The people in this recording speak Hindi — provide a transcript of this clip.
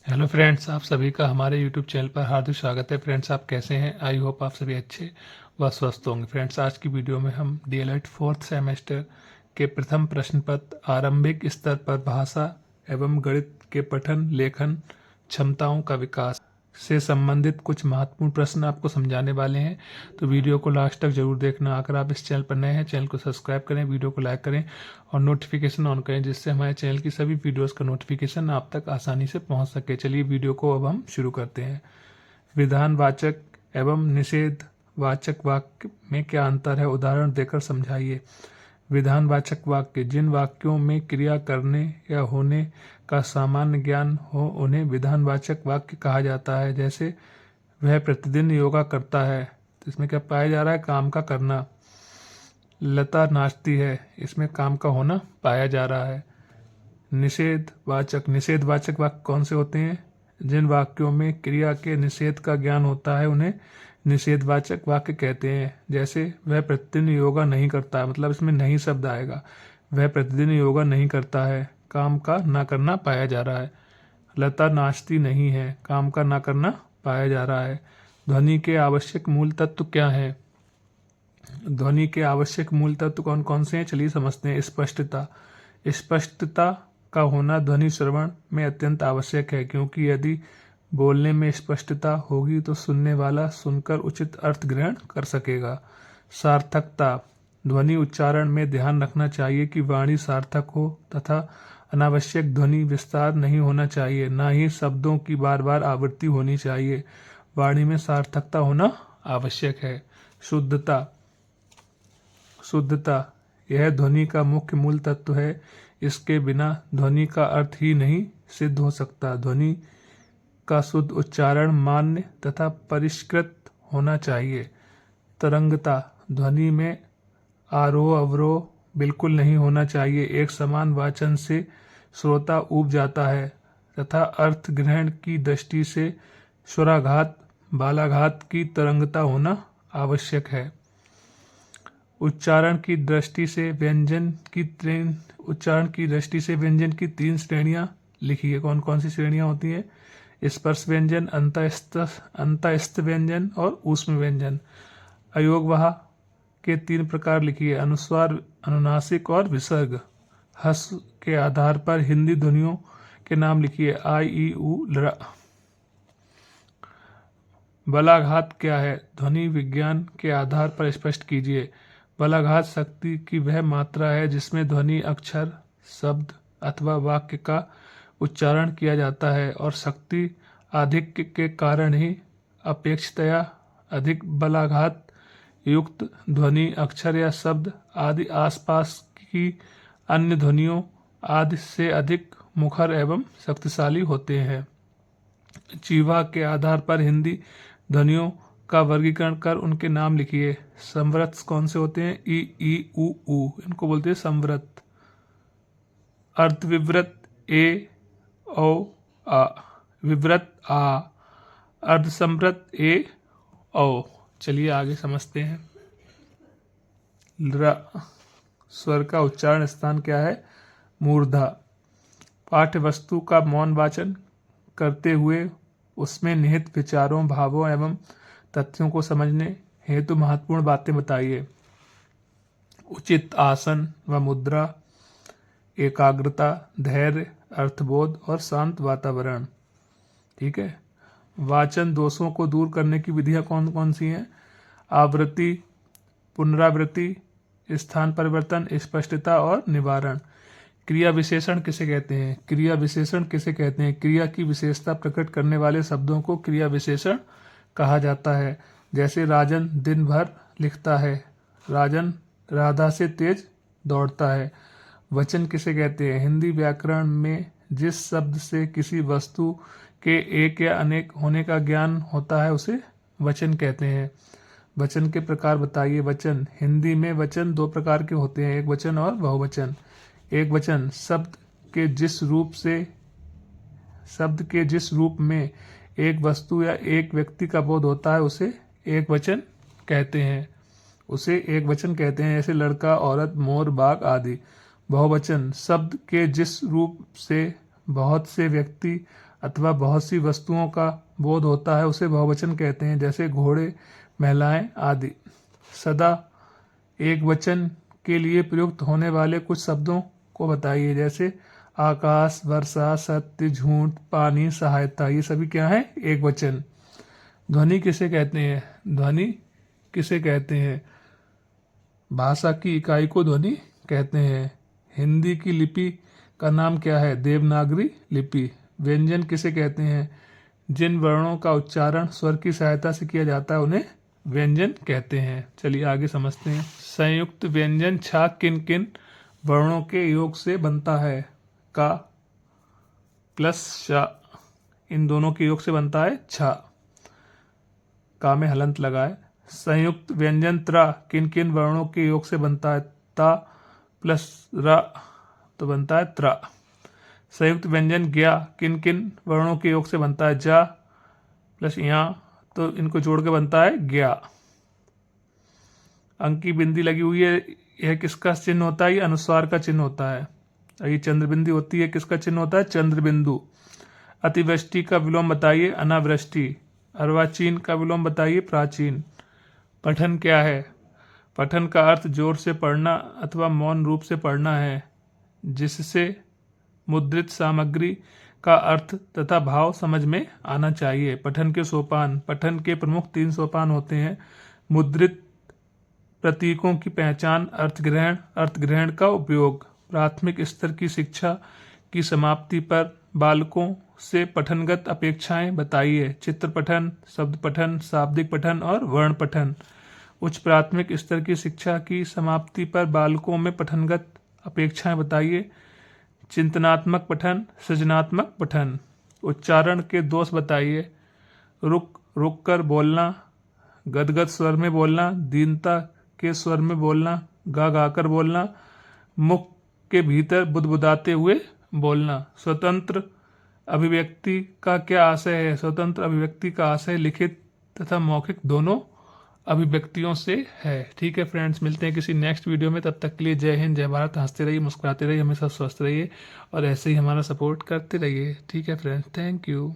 हेलो फ्रेंड्स, आप सभी का हमारे यूट्यूब चैनल पर हार्दिक स्वागत है। फ्रेंड्स, आप कैसे हैं? आई होप आप सभी अच्छे व स्वस्थ होंगे। फ्रेंड्स, आज की वीडियो में हम डीएलएड फोर्थ सेमेस्टर के प्रथम प्रश्न पत्र आरंभिक स्तर पर भाषा एवं गणित के पठन लेखन क्षमताओं का विकास से संबंधित कुछ महत्वपूर्ण प्रश्न आपको समझाने वाले हैं। तो वीडियो को लास्ट तक जरूर देखना। अगर आप इस चैनल पर नए हैं, चैनल को सब्सक्राइब करें, वीडियो को लाइक करें और नोटिफिकेशन ऑन करें, जिससे हमारे चैनल की सभी वीडियोस का नोटिफिकेशन आप तक आसानी से पहुंच सके। चलिए वीडियो को अब हम शुरू करते हैं। विधानवाचक एवं निषेधवाचक वाक्य में क्या अंतर है? उदाहरण देकर समझाइए। विधानवाचक वाक्य: जिन वाक्यों में क्रिया करने या होने का सामान्य ज्ञान हो उन्हें विधानवाचक वाक्य कहा जाता है। जैसे वह प्रतिदिन योगा करता है, तो इसमें क्या पाया जा रहा है? काम का करना। लता नाचती है, इसमें काम का होना पाया जा रहा है। निषेधवाचक वाक्य कौन से होते हैं? जिन वाक्यों में क्रिया के निषेध का ज्ञान होता है उन्हें निषेधवाचक वाक्य कहते हैं। जैसे वह प्रतिदिन योगा नहीं करता, मतलब इसमें नहीं शब्द आएगा। वह प्रतिदिन योगा नहीं करता है, काम का ना करना पाया जा रहा है। लता नाचती नहीं है, काम का ना करना पाया जा रहा है। ध्वनि के आवश्यक मूल तत्व क्या है? ध्वनि के आवश्यक मूल तत्व कौन कौन से हैं? चलिए समझते हैं। स्पष्टता: स्पष्टता का होना ध्वनि श्रवण में अत्यंत आवश्यक है, क्योंकि यदि बोलने में स्पष्टता होगी तो सुनने वाला सुनकर उचित अर्थ ग्रहण कर सकेगा। सार्थकता: ध्वनि उच्चारण में ध्यान रखना चाहिए कि वाणी सार्थक हो तथा अनावश्यक ध्वनि विस्तार नहीं होना चाहिए, ना ही शब्दों की बार बार आवृत्ति होनी चाहिए। वाणी में सार्थकता होना आवश्यक है। शुद्धता: शुद्धता यह ध्वनि का मुख्य मूल तत्व है। इसके बिना ध्वनि का अर्थ ही नहीं सिद्ध हो सकता। ध्वनि का शुद्ध उच्चारण मान्य तथा परिष्कृत होना चाहिए। तरंगता: ध्वनि में आरोह अवरोह बिल्कुल नहीं होना चाहिए। एक समान वाचन से श्रोता ऊब जाता है तथा अर्थ ग्रहण की दृष्टि से स्वराघात बालाघात की तरंगता होना आवश्यक है। उच्चारण की दृष्टि से व्यंजन की तीन श्रेणियां लिखिए। कौन कौन सी श्रेणियां होती हैं? स्पर्श व्यंजन, अंतःस्थ व्यंजन और ऊष्म व्यंजन। अयोगवाह के तीन प्रकार लिखिए: अनुस्वार, अनुनासिक और विसर्ग। हस के आधार पर हिंदी ध्वनियों के नाम लिखिए: आ, ई, उ, ल। बलाघात क्या है? ध्वनि विज्ञान के आधार पर स्पष्ट कीजिए। बलाघात शक्ति की वह मात्रा है जिसमें ध्वनि, अक्षर, शब्द अथवा वाक्य का उच्चारण किया जाता है और शक्ति आधिक्य के कारण ही अपेक्षातया अधिक बलाघात युक्त ध्वनि, अक्षर या शब्द आदि आसपास की अन्य ध्वनियों आदि से अधिक मुखर एवं शक्तिशाली होते हैं। जीवा के आधार पर हिंदी ध्वनियों का वर्गीकरण कर उनके नाम लिखिए। संवृत कौन से होते हैं? ई, ई, उ, इनको बोलते हैं संवृत। अर्धविवृत ए, औ, आ। विवृत आ। अर्धसंवृत ए, औ। चलिए आगे समझते हैं। र स्वर का उच्चारण स्थान क्या है? मूर्धा। पाठ्य वस्तु का मौन वाचन करते हुए उसमें निहित विचारों, भावों एवं तथ्यों को समझने हेतु महत्वपूर्ण बातें बताइए। उचित आसन व मुद्रा, एकाग्रता, धैर्य, अर्थबोध और शांत वातावरण। ठीक है। वाचन दोषों को दूर करने की विधियां कौन कौन सी हैं? आवृत्ति, पुनरावृत्ति, स्थान परिवर्तन, स्पष्टता और निवारण। क्रिया विशेषण किसे कहते हैं? क्रिया विशेषण किसे कहते हैं? क्रिया की विशेषता प्रकट करने वाले शब्दों को क्रिया विशेषण कहा जाता है। जैसे राजन दिन भर लिखता है, राजन राधा से तेज दौड़ता है। वचन किसे कहते हैं? हिंदी व्याकरण में जिस शब्द से किसी वस्तु के एक या अनेक होने का ज्ञान होता है उसे वचन कहते हैं। वचन के प्रकार बताइए। वचन: हिंदी में वचन दो प्रकार के होते हैं, एक वचन और बहुवचन। एक वचन शब्द के जिस रूप में एक वस्तु या एक व्यक्ति का बोध होता है उसे एक वचन कहते हैं। जैसे लड़का, औरत, मोर, बाघ आदि। बहुवचन: शब्द के जिस रूप से बहुत से व्यक्ति अथवा बहुत सी वस्तुओं का बोध होता है उसे बहुवचन कहते हैं, जैसे घोड़े, महिलाएं आदि। सदा एक वचन के लिए प्रयुक्त होने वाले कुछ शब्दों को बताइए, जैसे आकाश, वर्षा, सत्य, झूठ, पानी, सहायता। ये सभी क्या है? एक वचन। ध्वनि किसे कहते हैं? ध्वनि किसे कहते हैं? भाषा की इकाई को ध्वनि कहते हैं। हिंदी की लिपि का नाम क्या है? देवनागरी लिपि। व्यंजन किसे कहते हैं? जिन वर्णों का उच्चारण स्वर की सहायता से किया जाता है उन्हें व्यंजन कहते हैं। चलिए आगे समझते हैं। संयुक्त व्यंजन छा किन किन वर्णों के योग से बनता है? का प्लस शा, इन दोनों के योग से बनता है छा। का में हलंत लगा है। संयुक्त व्यंजन त्रा किन किन वर्णों के योग से बनता है? ता प्लस रा तो बनता है त्रा। संयुक्त व्यंजन ज्ञा किन किन वर्णों के योग से बनता है? जा प्लस या, तो इनको जोड़ के बनता है ज्ञा। अंक की बिंदी लगी हुई है, यह किसका चिन्ह होता है? ये अनुस्वार का चिन्ह होता है। ये चंद्र बिंदी होती है, किसका चिन्ह होता है? चंद्र बिंदु। अतिवृष्टि का विलोम बताइए? अनावृष्टि। अर्वाचीन का विलोम बताइए? प्राचीन। पठन क्या है? पठन का अर्थ जोर से पढ़ना अथवा मौन रूप से पढ़ना है, जिससे मुद्रित सामग्री का अर्थ तथा भाव समझ में आना चाहिए। पठन के सोपान। पठन के प्रमुख 3 सोपान होते हैं। मुद्रित प्रतीकों की पहचान, अर्थग्रहण, अर्थग्रहण का उपयोग। प्राथमिक स्तर की शिक्षा की समाप्ति पर बालकों से पठनगत अपेक्षाएं बताइए। चित्र पठन, शब्द पठन, शाब्दिक पठन और वर्ण पठन। उच्च प्राथमिक स्तर की शिक्षा की समाप्ति पर बालकों में पठनगत अपेक्षाएं बताइए। चिंतनात्मक पठन, सृजनात्मक पठन। उच्चारण के दोष बताइए। रुक रुक कर बोलना, गदगद स्वर में बोलना, दीनता के स्वर में बोलना, गा गा कर बोलना, मुख के भीतर बुदबुदाते हुए बोलना। स्वतंत्र अभिव्यक्ति का क्या आशय है? स्वतंत्र अभिव्यक्ति का आशय लिखित तथा मौखिक दोनों अभिव्यक्तियों से है। ठीक है फ्रेंड्स, मिलते हैं किसी नेक्स्ट वीडियो में। तब तक के लिए जय हिंद, जय भारत। हंसते रहिए, मुस्कुराते रहिए, हमेशा स्वस्थ रहिए और ऐसे ही हमारा सपोर्ट करते रहिए। ठीक है फ्रेंड्स, थैंक यू।